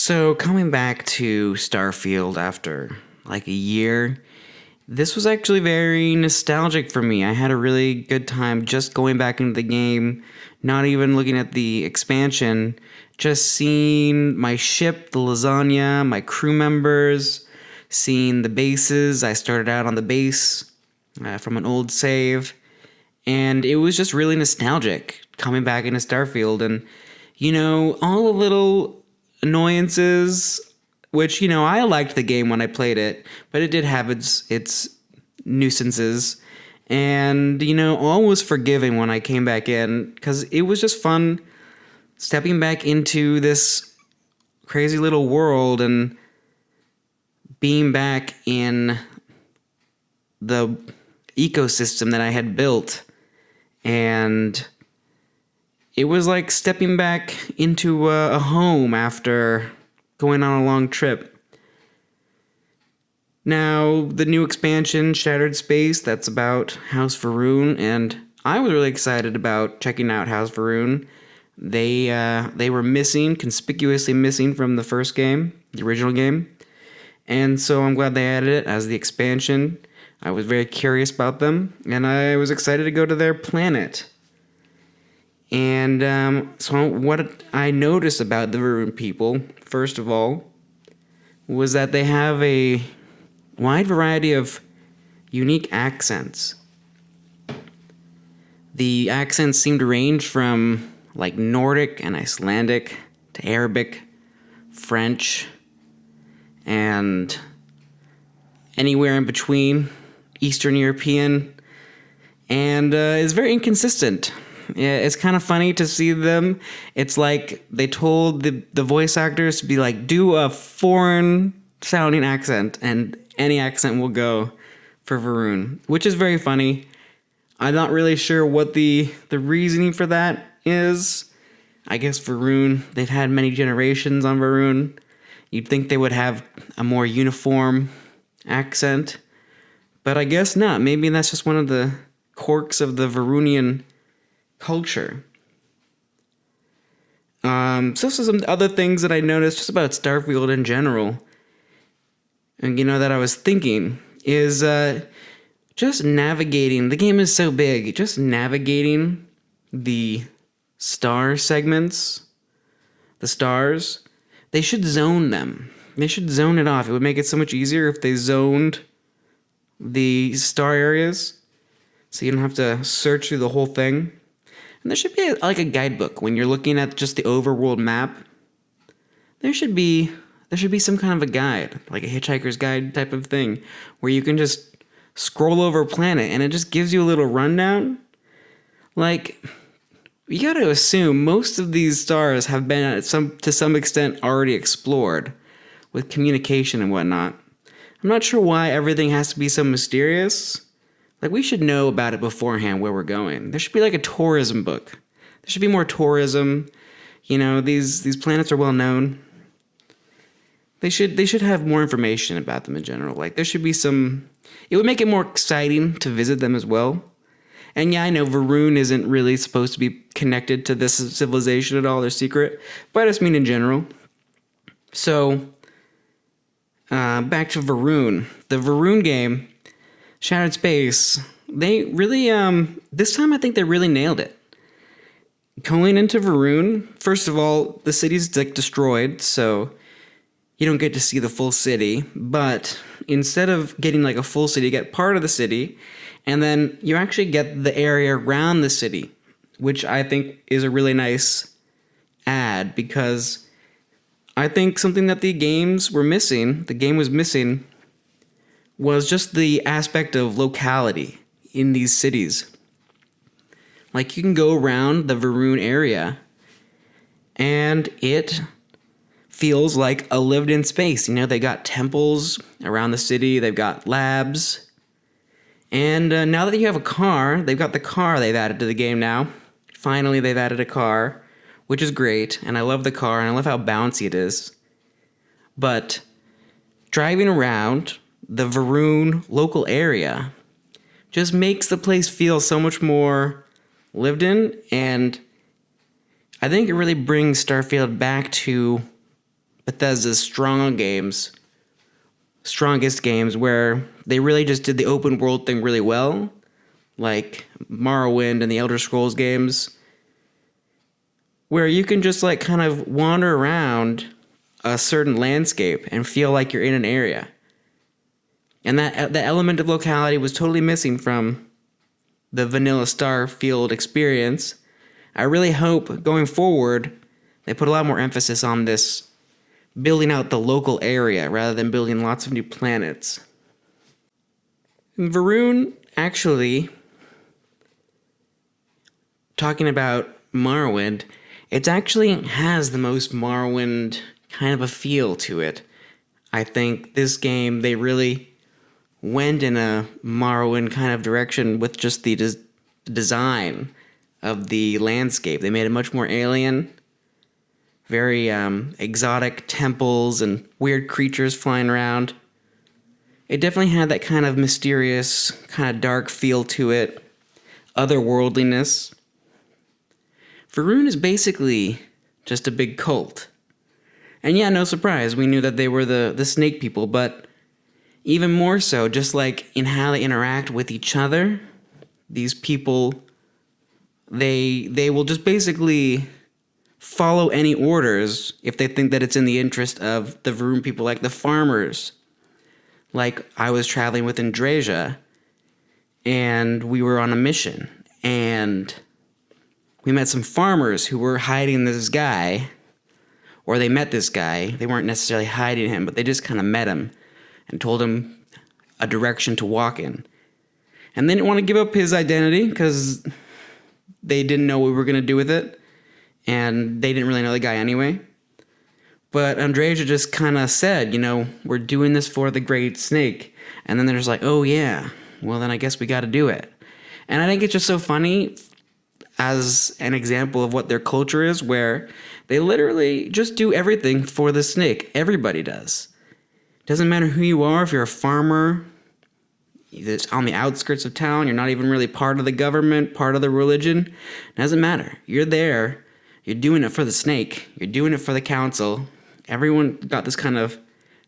So coming back to Starfield after like a year, this was actually very nostalgic for me. I had a really good time just going back into the game, not even looking at the expansion, just seeing my ship, the lasagna, my crew members, seeing the bases. I started out on the base from an old save, and it was just really nostalgic coming back into Starfield. And all the little annoyances, which I liked the game when I played it, but it did have its nuisances. And all was forgiving when I came back in, because it was just fun stepping back into this crazy little world and being back in the ecosystem that I had built. And it was like stepping back into a home after going on a long trip. Now, the new expansion, Shattered Space, that's about House Varun, and I was really excited about checking out House Varun. They were missing, conspicuously missing from the first game, the original game, and so I'm glad they added it as the expansion. I was very curious about them, and I was excited to go to their planet. And so what I noticed about the Varun people, first of all, was that they have a wide variety of unique accents. The accents seem to range from like Nordic and Icelandic to Arabic, French, and anywhere in between, Eastern European, and it's very inconsistent. Yeah, it's kind of funny to see them. It's like they told the voice actors to be like, do a foreign sounding accent, and any accent will go for Varun, which is very funny. I'm not really sure what the reasoning for that is. I guess Varun, they've had many generations on Varun. You'd think they would have a more uniform accent, but I guess not. Maybe that's just one of the quirks of the Varunian culture. So some other things that I noticed just about Starfield in general, and that I was thinking, is just navigating. The game is so big, just navigating the star segments, the stars. They should zone them. They should zone it off. It would make it so much easier if they zoned the star areas, so you don't have to search through the whole thing. And there should be like a guidebook when you're looking at just the overworld map. There should be some kind of a guide, like a hitchhiker's guide type of thing, where you can just scroll over a planet and it just gives you a little rundown. Like, you got to assume most of these stars have been to some extent already explored with communication and whatnot. I'm not sure why everything has to be so mysterious. Like, we should know about it beforehand where we're going. There should be like a tourism book. There should be more tourism. These planets are well known. They should have more information about them in general. Like, there should be some. It would make it more exciting to visit them as well. And yeah, I know Varun isn't really supposed to be connected to this civilization at all. They're secret, but I just mean in general. So, back to Varun. The Varun game, Shattered Space, they really, this time I think they really nailed it. Going into Varun, first of all, the city's like destroyed, so you don't get to see the full city, but instead of getting like a full city, you get part of the city, and then you actually get the area around the city, which I think is a really nice add, because I think something that the game was missing, was just the aspect of locality in these cities. Like, you can go around the Varun area, and it feels like a lived-in space. They got temples around the city, they've got labs, and now that you have a car, they've got the car they've added to the game now. Finally, they've added a car, which is great, and I love the car, and I love how bouncy it is. But driving around the Varun local area just makes the place feel so much more lived in, and I think it really brings Starfield back to Bethesda's strongest games, where they really just did the open world thing really well, like Morrowind and the Elder Scrolls games, where you can just like kind of wander around a certain landscape and feel like you're in an area. And that the element of locality was totally missing from the vanilla Starfield experience. I really hope going forward they put a lot more emphasis on this, building out the local area rather than building lots of new planets. Varun, actually, talking about Morrowind, it actually has the most Morrowind kind of a feel to it. I think this game, they really went in a Morrowind kind of direction with just the design of the landscape. They made it much more alien, very exotic temples and weird creatures flying around. It definitely had that kind of mysterious, kind of dark feel to it, otherworldliness. Varun is basically just a big cult. And yeah, no surprise, we knew that they were the snake people, but even more so, just like in how they interact with each other, these people, they will just basically follow any orders if they think that it's in the interest of the Varun people, like the farmers. Like, I was traveling with Andreja, and we were on a mission, and we met some farmers who were hiding this guy, or they met this guy. They weren't necessarily hiding him, but they just kind of met him and told him a direction to walk in. And they didn't want to give up his identity because they didn't know what we were going to do with it, and they didn't really know the guy anyway. But Andreja just kind of said, we're doing this for the Great Snake. And then they're just like, oh yeah, well then I guess we got to do it. And I think it's just so funny as an example of what their culture is, where they literally just do everything for the snake. Everybody does. Doesn't matter who you are, if you're a farmer, you're on the outskirts of town, you're not even really part of the government, part of the religion. Doesn't matter. You're there. You're doing it for the snake. You're doing it for the council. Everyone got this kind of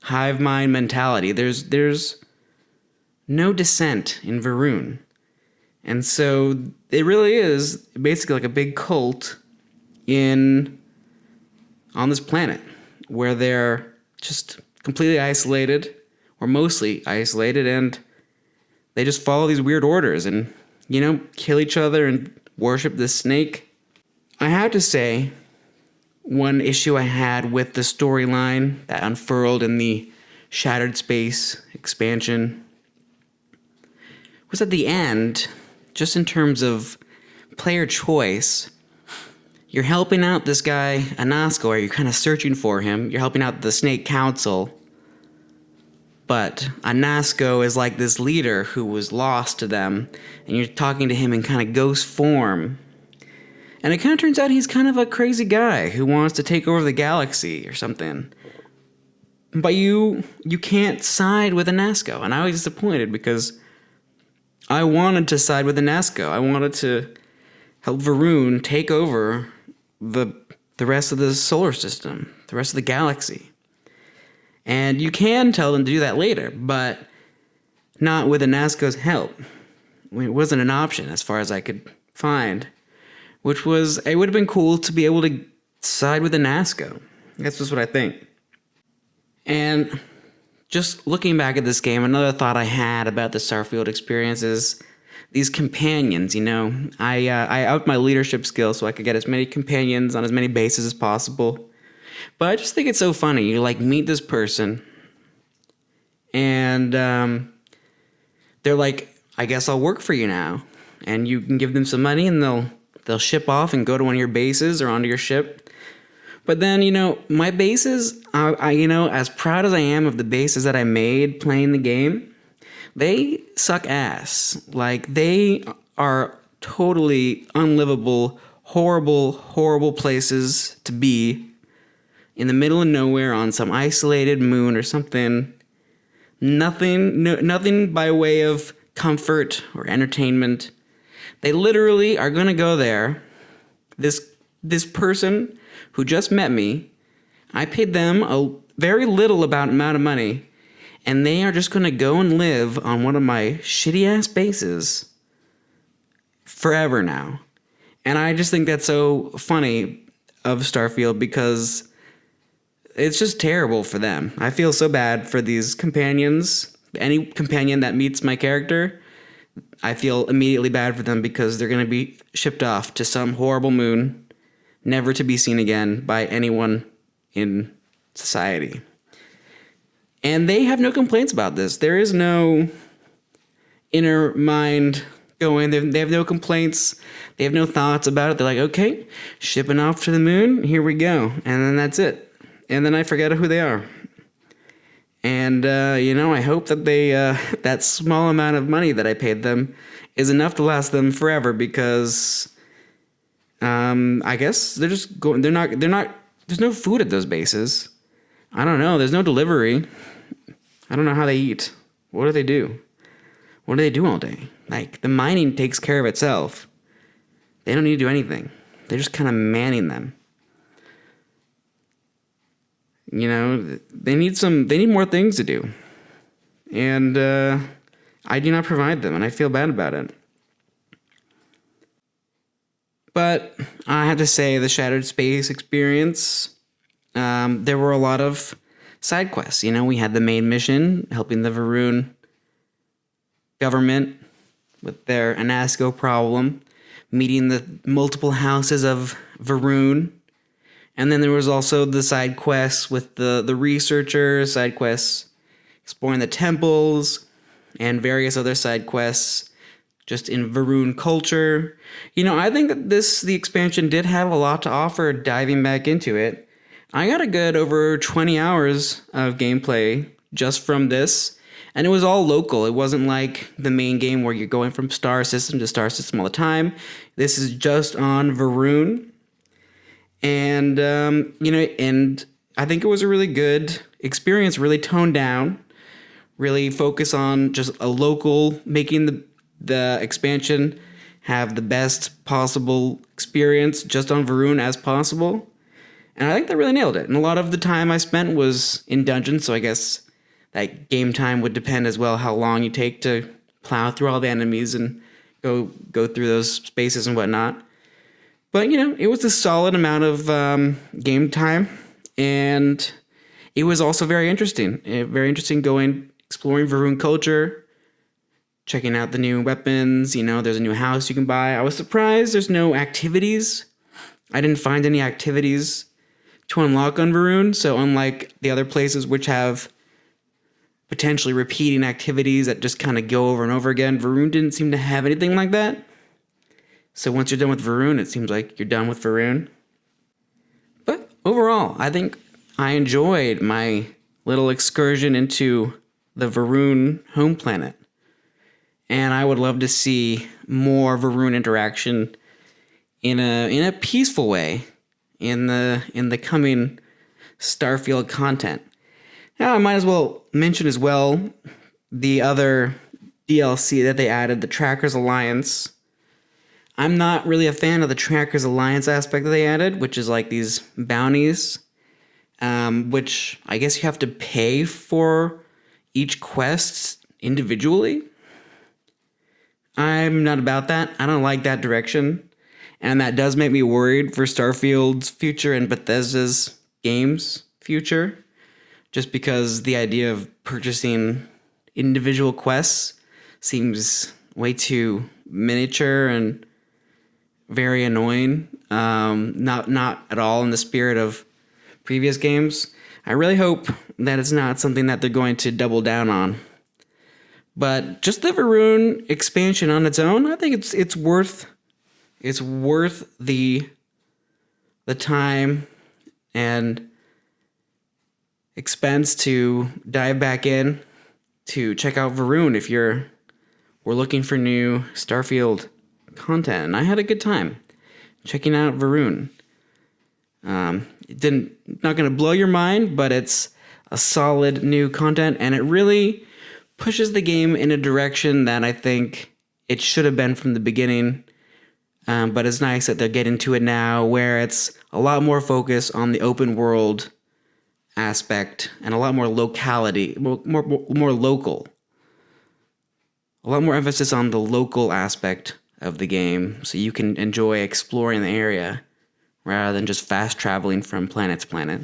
hive mind mentality. There's no dissent in Varun. And so it really is basically like a big cult on this planet, where they're just completely isolated, or mostly isolated, and they just follow these weird orders and, kill each other and worship this snake. I have to say, one issue I had with the storyline that unfurled in the Shattered Space expansion was at the end, just in terms of player choice. You're helping out this guy, Anasco, or you're kind of searching for him. You're helping out the Snake Council. But Anasco is like this leader who was lost to them, and you're talking to him in kind of ghost form. And it kind of turns out he's kind of a crazy guy who wants to take over the galaxy or something. But you can't side with Anasco, and I was disappointed because I wanted to side with Anasco. I wanted to help Varun take over the rest of the solar system, the rest of the galaxy. And you can tell them to do that later, but not with Anasco's help. It wasn't an option as far as I could find. It would have been cool to be able to side with Anasco. That's just what I think. And just looking back at this game, another thought I had about the Starfield experience is these companions, I upped my leadership skills so I could get as many companions on as many bases as possible. But I just think it's so funny. You meet this person, and they're like, I guess I'll work for you now. And you can give them some money, and they'll ship off and go to one of your bases or onto your ship. But then, my bases, I as proud as I am of the bases that I made playing the game, they suck ass. They are totally unlivable, horrible, horrible places to be in the middle of nowhere on some isolated moon or something. Nothing by way of comfort or entertainment. They literally are going to go there. This person who just met me, I paid them a very little amount of money, and they are just going to go and live on one of my shitty ass bases forever now. And I just think that's so funny of Starfield because it's just terrible for them. I feel so bad for these companions. Any companion that meets my character, I feel immediately bad for them because they're going to be shipped off to some horrible moon, never to be seen again by anyone in society. And they have no complaints about this. There is no inner mind going. They have no complaints. They have no thoughts about it. They're like, okay, shipping off to the moon. Here we go. And then that's it. And then I forget who they are. And, I hope that they, that small amount of money that I paid them is enough to last them forever because, I guess they're just going, they're not, there's no food at those bases. I don't know. There's no delivery. I don't know how they eat. What do they do? What do they do all day? Like, the mining takes care of itself. They don't need to do anything. They're just kind of manning them. They need more things to do. And I do not provide them, and I feel bad about it. But I have to say, the Shattered Space experience, there were a lot of side quests. We had the main mission, helping the Varun government with their Anasco problem, meeting the multiple houses of Varun. And then there was also the side quests with the researchers, side quests exploring the temples, and various other side quests just in Varun culture. I think that the expansion did have a lot to offer diving back into it. I got a good over 20 hours of gameplay just from this, and it was all local. It wasn't like the main game where you're going from star system to star system all the time. This is just on Varun. And, and I think it was a really good experience, really toned down, really focus on just a local, making the expansion have the best possible experience just on Varun as possible. And I think they really nailed it. And a lot of the time I spent was in dungeons, so I guess that game time would depend as well how long you take to plow through all the enemies and go through those spaces and whatnot. But, it was a solid amount of game time, and it was also very interesting. Very interesting exploring Varun culture, checking out the new weapons. There's a new house you can buy. I was surprised there's no activities. I didn't find any activities to unlock on Varun, so unlike the other places which have potentially repeating activities that just kind of go over and over again, Varun didn't seem to have anything like that. So once you're done with Varun, it seems like you're done with Varun. But overall, I think I enjoyed my little excursion into the Varun home planet. And I would love to see more Varun interaction in a peaceful way in the coming Starfield content. Now I might as well mention as well the other DLC that they added, the Trackers Alliance. I'm not really a fan of the Trackers Alliance aspect that they added, which is like these bounties, which I guess you have to pay for each quest individually. I'm not about that. I don't like that direction. And that does make me worried for Starfield's future and Bethesda's games future. Just because the idea of purchasing individual quests seems way too miniature and very annoying. Not at all in the spirit of previous games. I really hope that it's not something that they're going to double down on. But just the Varun expansion on its own, I think it's worth the time and expense to dive back in to check out Varun if we're looking for new Starfield content. And I had a good time checking out Varun. Not going to blow your mind, but it's a solid new content, and it really pushes the game in a direction that I think it should have been from the beginning. But it's nice that they're getting to it now, where it's a lot more focus on the open world aspect and a lot more locality, more local. A lot more emphasis on the local aspect of the game, so you can enjoy exploring the area rather than just fast traveling from planet to planet.